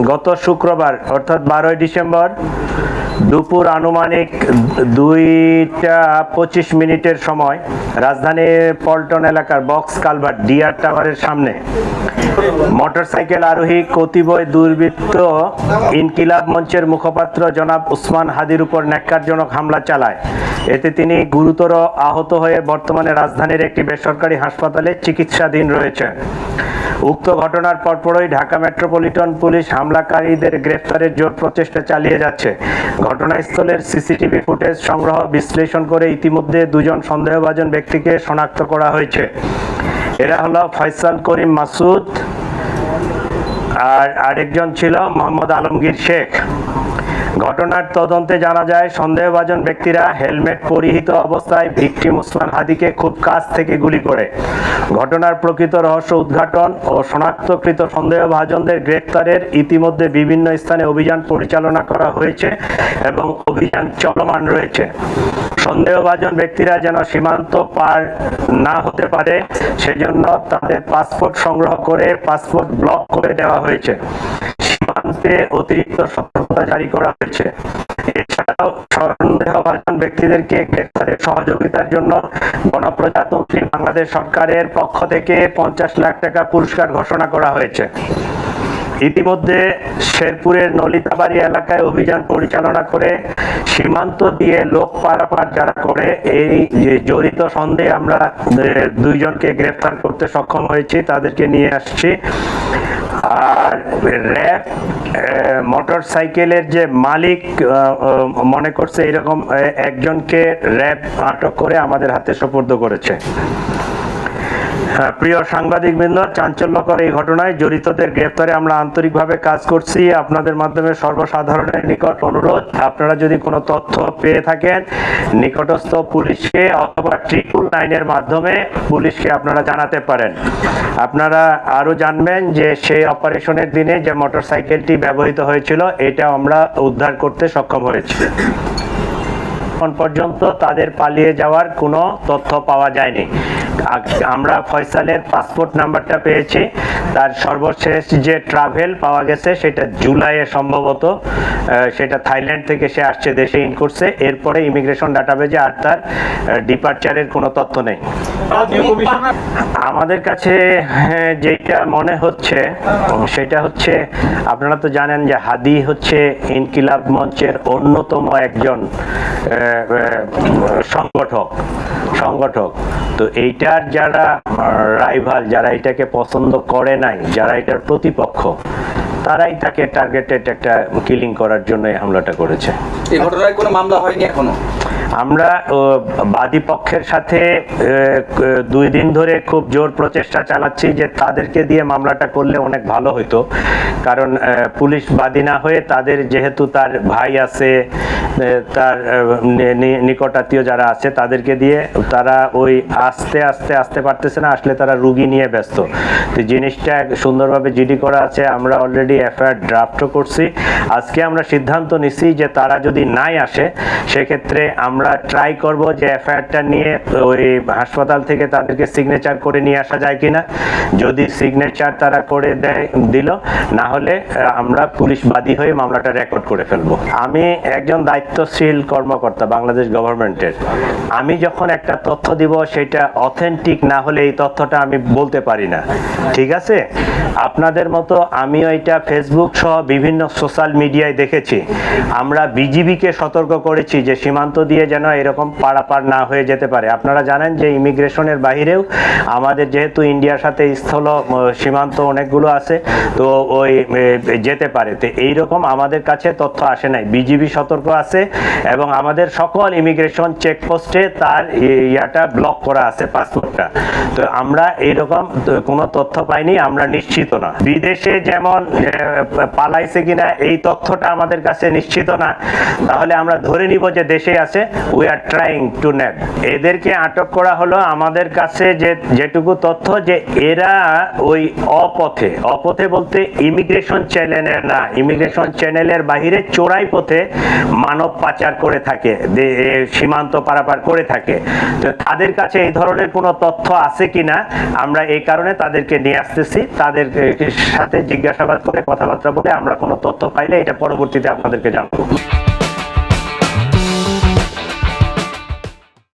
গত শুক্রবার অর্থাৎ 12ই ডিসেম্বর দুপুর আনুমানিক 2টা 25 সময় রাজধানীর পল্টন এলাকার বক্স কালভার্ট ডিআর টাওয়ারের সামনে মোটরসাইকেল আরোহী কতিপয় দুর্বৃত্ত ইনকিলাব মঞ্চের মুখপাত্র জনাব উসমান হাদির উপর ন্যাক্কারজনক হামলা চালায়। এতে তিনি গুরুতর আহত হয়ে বর্তমানে রাজধানীর একটি বেসরকারি হাসপাতালে চিকিৎসাধীন রয়েছেন। উক্ত ঘটনার পরপরই ঢাকা মেট্রোপলিটন পুলিশ হামলাকারীদের গ্রেফতারের জোর প্রচেষ্টা চালিয়ে যাচ্ছে। ঘটনাস্থলের সিসিটিভি ফুটেজ সংগ্রহ বিশ্লেষণ করে ইতিমধ্যে দুজন সন্দেহভাজন ব্যক্তিকে শনাক্ত করা হয়েছে। এরা হলো ফয়সাল করিম মাসুদ আর আরেকজন ছিল মোহাম্মদ আলমগীর শেখ। ঘটনার তদন্তে জানা যায় সন্দেহভাজন ব্যক্তিরা হেলমেট পরিহিত অবস্থায় ভিকটিম উসমান হাদিকে খুব কাছ থেকে গুলি করে। ঘটনার প্রকৃত রহস্য উদ্ঘাটন ও শনাক্তকৃত সন্দেহভাজনদের গ্রেফতারের ইতিমধ্যে বিভিন্ন স্থানে অভিযান পরিচালনা করা হয়েছে এবং অভিযান চলমান রয়েছে। সন্দেহভাজন ব্যক্তিরা যেন সীমান্ত পার না হতে পারে সেজন্য তাদের পাসপোর্ট সংগ্রহ করে পাসপোর্ট ব্লক করে দেওয়া হয়েছে। সীমান্তে অতিরিক্ত সতর্কতা জারি করা হয়েছে। এছাড়াও সন্দেহভাজন ব্যক্তিদেরকে গ্রেফতারের সহযোগিতার জন্য গণপ্রজাতন্ত্রী বাংলাদেশ সরকারের পক্ষ থেকে 50 লাখ টাকা পুরস্কার ঘোষণা করা হয়েছে। ইতিমধ্যে শেরপুরের নলিতাবাড়ি এলাকায় অভিযান পরিচালনা করে সীমান্ত দিয়ে লোক পারাপার যারা করে এই জড়িত সন্দেহে আমরা দুইজনকে গ্রেফতার করতে সক্ষম হয়েছি, তাদেরকে নিয়ে আসছি। আর র্যাব মোটর সাইকেলের যে মালিক মনে করছে এরকম একজনকে র্যাব আটক করে আমাদের হাতে সোপর্দ করেছে। প্রিয় সাংবাদিকবৃন্দ, চাঞ্চল্যকর এই ঘটনায় জড়িতদের গ্রেফতারে আমরা আন্তরিকভাবে কাজ করছি। আপনাদের মাধ্যমে সর্বসাধারণের নিকট অনুরোধ, আপনারা যদি কোনো তথ্য পেয়ে থাকেন নিকটস্থ পুলিশকে অথবা 999-এর মাধ্যমে পুলিশকে আপনারা জানাতে পারেন। আপনারা আরো জানবেন যে সেই অপারেশনের দিনে যে মোটরসাইকেলটি ব্যবহৃত হয়েছিল এটা আমরা উদ্ধার করতে সক্ষম হয়েছি। এখন পর্যন্ত তাদের পালিয়ে যাওয়ার কোনো তথ্য পাওয়া যায়নি। আমরা ফয়সালের পাসপোর্ট নাম্বারটা পেয়েছি, তার সর্বশেষ যে ট্রাভেল পাওয়া গেছে সেটা জুলাইয়ে সম্ভবত, সেটা থাইল্যান্ড থেকে সে আসছে, দেশে ইন করছে। এরপরে ইমিগ্রেশন ডাটাবেজে আর তার ডিপার্চারের কোনো তথ্য নেই। আমাদের কাছে যেটা মনে হচ্ছে সেটা হচ্ছে, আপনারা তো জানেন যে হাদি হচ্ছে ইনকিলাব মঞ্চের অন্যতম একজন সংগঠক। তো এইটার যারা রাইভাল, যারা এটাকে পছন্দ করে নাই, যারা এটার প্রতিপক্ষ, তারাই তাকে টার্গেটেড একটা কিলিং করার জন্য এই হামলাটা করেছে। এই ঘটনায় কোনো মামলা হয়নি এখনো? আমরা বাদী পক্ষের সাথে 2 দিন ধরে খুব জোর প্রচেষ্টা চালাচ্ছি যে তাদেরকে দিয়ে মামলাটা করলে অনেক ভালো হতো। কারণ পুলিশ বাদী না হয়ে তাদের, যেহেতু তার ভাই আছে, তার নিকটাত্মীয় যারা আছে, তাদেরকে দিয়ে তারা ওই আসতে পারতেছে না, আসলে তারা রুগী নিয়ে ব্যস্ত। তো জিনিসটা সুন্দরভাবে জিডি করা আছে, আমরা অলরেডি এফআইআর ড্রাফটও করছি। আজকে আমরা সিদ্ধান্ত নিছি যে তারা যদি নাই আসে সেক্ষেত্রে আমরা ট্রাই করব যে এফআইআরটা নিয়ে ওই হাসপাতাল থেকে তাদেরকে সিগনেচার করে নিয়ে আসা যায় কিনা। যদি সিগনেচার তারা করে দিল, না হলে আমরা পুলিশ বাদী হয়ে মামলাটা রেকর্ড করে ফেলবো। আমি একজন দায়িত্বশীল কর্মকর্তা বাংলাদেশ গভর্নমেন্টের। আমি যখন একটা তথ্য দিব সেটা অথেন্টিক না হলে এই তথ্যটা আমি বলতে পারি না, ঠিক আছে? আপনাদের মতো আমিও এটা ফেসবুক সহ বিভিন্ন সোশ্যাল মিডিয়ায় দেখেছি। আমরা বিজিবিকে সতর্ক করেছি যে সীমান্ত দিয়ে যেন এরকম পারাপার না হয়ে যেতে পারে। আপনারা জানেন যে ইমিগ্রেশনের বাহিরেও আমাদের যেহেতু ইন্ডিয়ার সাথে স্থল সীমান্ত অনেকগুলো আছে, তো ওই যেতে পারে। তো এইরকম আমাদের কাছে তথ্য আসে নাই। বিজিবি সতর্ক আছে এবং আমাদের সকল ইমিগ্রেশন চেকপোস্টে তার ইয়াটা ব্লক করা আছে, পাসপোর্টটা। তো আমরা এইরকম কোনো তথ্য পাইনি, আমরা নিশ্চিত না। বিদেশে যেমন পালাইছে কিনা এই তথ্যটা আমাদের কাছে নিশ্চিত না, তাহলে আমরা ধরে নিব যে দেশে আছে। We are trying to nab. এদেরকে আটক করা হলো আমাদের কাছে যেটুকু তথ্য যে এরা ওই অপথে বলতে ইমিগ্রেশন চ্যানেলের না, ইমিগ্রেশন চ্যানেলের বাহিরে চোরাই পথে মানব পাচার করে থাকে, সীমান্ত পারাপার করে থাকে। তো তাদের কাছে এই ধরনের কোনো তথ্য আছে কিনা আমরা এই কারণে তাদেরকে নিয়ে আসতেছি, তাদের সাথে জিজ্ঞাসাবাদ করে কথাবার্তা বলে আমরা কোনো তথ্য পাইলে এটা পরবর্তীতে আপনাদেরকে জানাবো।